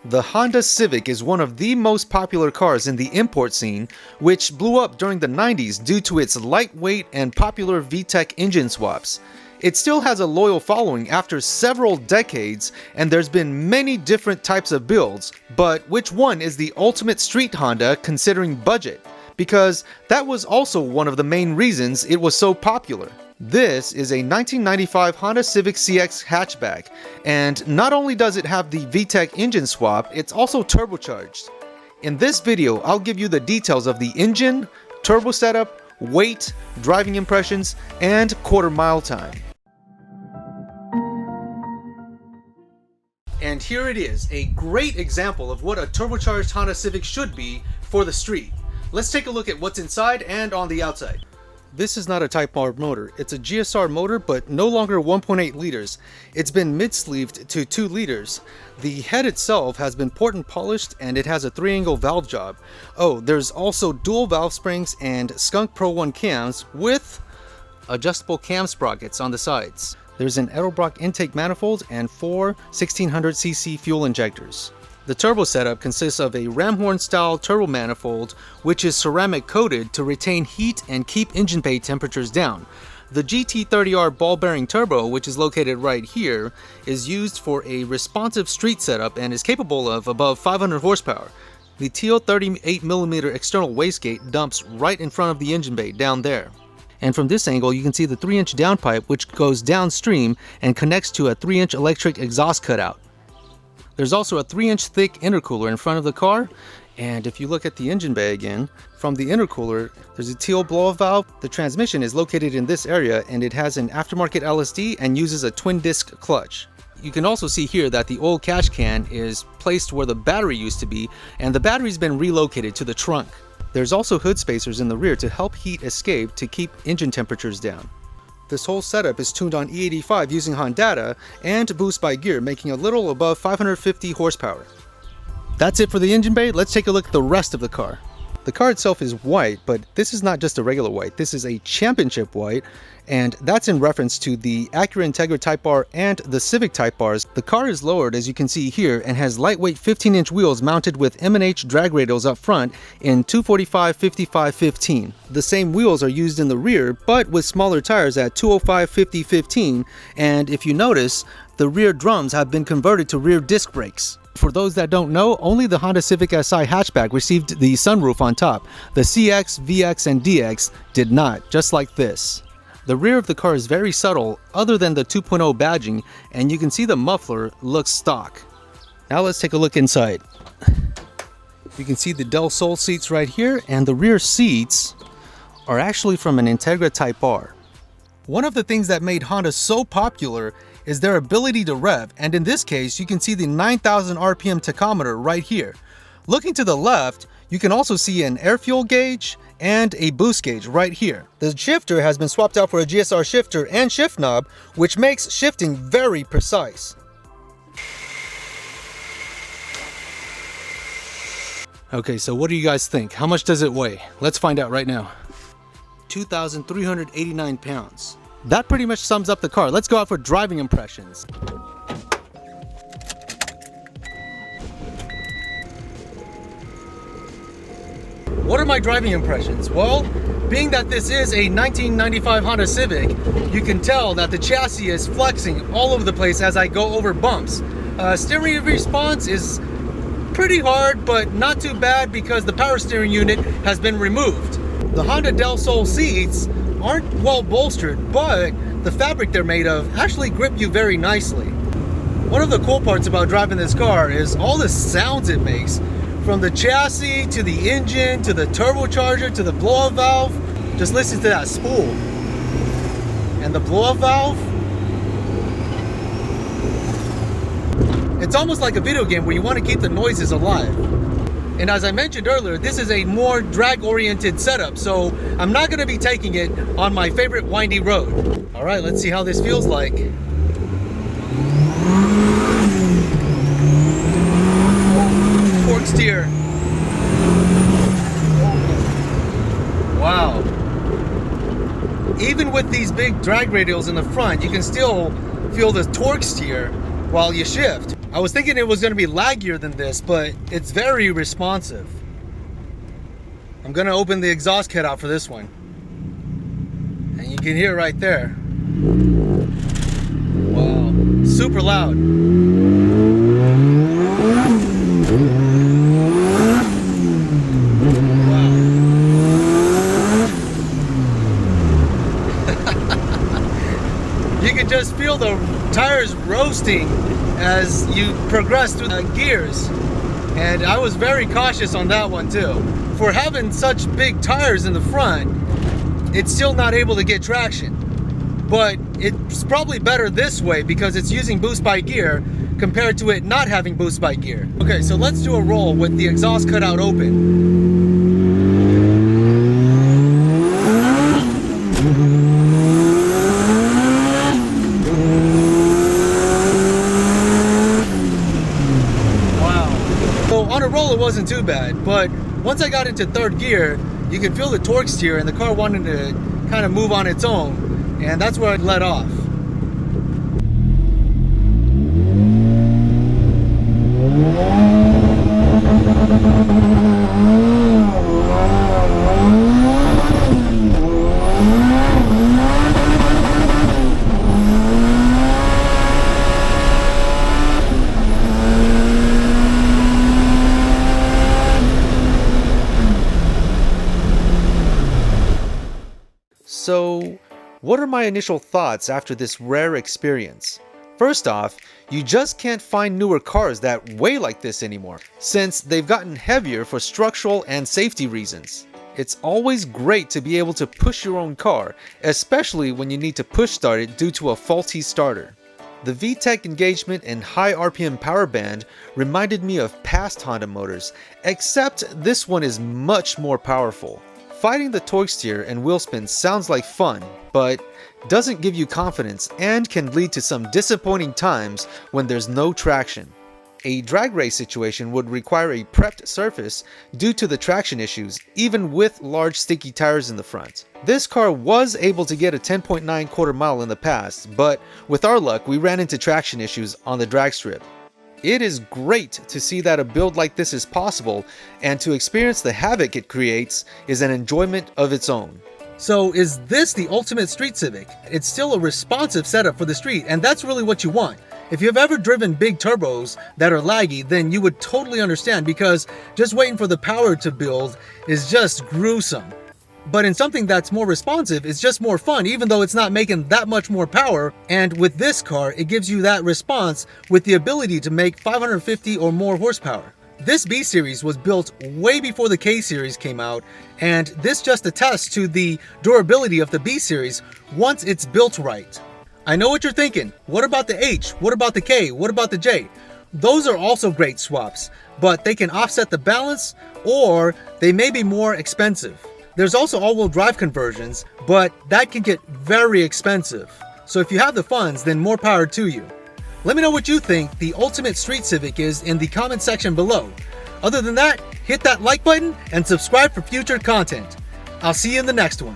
The Honda Civic is one of the most popular cars in the import scene, which blew up during the 90s due to its lightweight and popular VTEC engine swaps. It still has a loyal following after several decades, and there's been many different types of builds, but which one is the ultimate street Honda considering budget? Because that was also one of the main reasons it was so popular. This is a 1995 Honda Civic CX hatchback, and not only does it have the VTEC engine swap, it's also turbocharged. In this video, I'll give you the details of the engine, turbo setup, weight, driving impressions, and quarter-mile time. And here it is, a great example of what a turbocharged Honda Civic should be for the street. Let's take a look at what's inside and on the outside. This is not a Type R motor. It's a GSR motor, but no longer 1.8 liters. It's been mid-sleeved to 2 liters. The head itself has been port and polished, and it has a 3-angle valve job. Oh, there's also dual valve springs and Skunk Pro 1 cams with adjustable cam sprockets on the sides. There's an Edelbrock intake manifold and 4 1600cc fuel injectors. The turbo setup consists of a ramhorn style turbo manifold, which is ceramic coated to retain heat and keep engine bay temperatures down. The GT30R ball bearing turbo, which is located right here, is used for a responsive street setup and is capable of above 500 horsepower. The teal 38mm external wastegate dumps right in front of the engine bay down there. And from this angle you can see the 3-inch downpipe, which goes downstream and connects to a 3-inch electric exhaust cutout. There's also a 3-inch thick intercooler in front of the car, and if you look at the engine bay again, from the intercooler, there's a teal blow-off valve. The transmission is located in this area, and it has an aftermarket LSD and uses a twin-disc clutch. You can also see here that the old cash can is placed where the battery used to be, and the battery's been relocated to the trunk. There's also hood spacers in the rear to help heat escape to keep engine temperatures down. This whole setup is tuned on E85 using Honda and boost by gear, making a little above 550 horsepower. That's it for the engine bay. Let's take a look at the rest of the car. The car itself is white, but this is not just a regular white. This is a championship white, and that's in reference to the Acura Integra Type R and the Civic Type Rs. The car is lowered, as you can see here, and has lightweight 15-inch wheels mounted with M&H drag radials up front in 245/55/15. The same wheels are used in the rear, but with smaller tires at 205/50/15, and if you notice, the rear drums have been converted to rear disc brakes. For those that don't know, only the Honda Civic Si hatchback received the sunroof on top. The CX, VX, and DX did not, just like this. The rear of the car is very subtle, other than the 2.0 badging, and you can see the muffler looks stock. Now let's take a look inside. You can see the Del Sol seats right here, and the rear seats are actually from an Integra Type R. One of the things that made Honda so popular is their ability to rev, and in this case you can see the 9,000 RPM tachometer right here. Looking to the left, you can also see an air fuel gauge and a boost gauge right here. The shifter has been swapped out for a GSR shifter and shift knob, which makes shifting very precise. Okay, so what do you guys think? How much does it weigh? Let's find out right now. 2,389 pounds. That pretty much sums up the car. Let's go out for driving impressions. What are my driving impressions? Well, being that this is a 1995 Honda Civic, you can tell that the chassis is flexing all over the place as I go over bumps. Steering response is pretty hard, but not too bad because the power steering unit has been removed. The Honda Del Sol seats aren't well bolstered, but the fabric they're made of actually grip you very nicely. One of the cool parts about driving this car is all the sounds it makes. From the chassis, to the engine, to the turbocharger, to the blow-off valve. Just listen to that spool. And the blow-off valve. It's almost like a video game where you want to keep the noises alive. And as I mentioned earlier, this is a more drag-oriented setup, so I'm not going to be taking it on my favorite windy road. All right, let's see how this feels like. Torque steer. Wow. Even with these big drag radials in the front, you can still feel the torque steer while you shift. I was thinking it was going to be laggier than this, but it's very responsive. I'm going to open the exhaust kit out for this one. And you can hear right there. Wow, super loud. Wow. You can just feel the tires roasting as you progress through the gears. And I was very cautious on that one too. For having such big tires in the front, it's still not able to get traction. But it's probably better this way because it's using boost by gear compared to it not having boost by gear. Okay, so let's do a roll with the exhaust cutout open. On a roll it wasn't too bad, but once I got into third gear, you can feel the torque steer and the car wanted to kind of move on its own, and that's where I let off. So, what are my initial thoughts after this rare experience? First off, you just can't find newer cars that weigh like this anymore, since they've gotten heavier for structural and safety reasons. It's always great to be able to push your own car, especially when you need to push start it due to a faulty starter. The VTEC engagement and high RPM power band reminded me of past Honda motors, except this one is much more powerful. Fighting the torque steer and wheel spin sounds like fun, but doesn't give you confidence and can lead to some disappointing times when there's no traction. A drag race situation would require a prepped surface due to the traction issues, even with large sticky tires in the front. This car was able to get a 10.9 quarter mile in the past, but with our luck we ran into traction issues on the drag strip. It is great to see that a build like this is possible, and to experience the havoc it creates is an enjoyment of its own. So is this the ultimate street Civic? It's still a responsive setup for the street, and that's really what you want. If you've ever driven big turbos that are laggy, then you would totally understand, because just waiting for the power to build is just gruesome. But in something that's more responsive, it's just more fun, even though it's not making that much more power. And with this car, it gives you that response with the ability to make 550 or more horsepower. This B series was built way before the K series came out, and this just attests to the durability of the B series once it's built right. I know what you're thinking. What about the H? What about the K? What about the J? Those are also great swaps, but they can offset the balance, or they may be more expensive. There's also all-wheel drive conversions, but that can get very expensive. So if you have the funds, then more power to you. Let me know what you think the ultimate street Civic is in the comment section below. Other than that, hit that like button and subscribe for future content. I'll see you in the next one.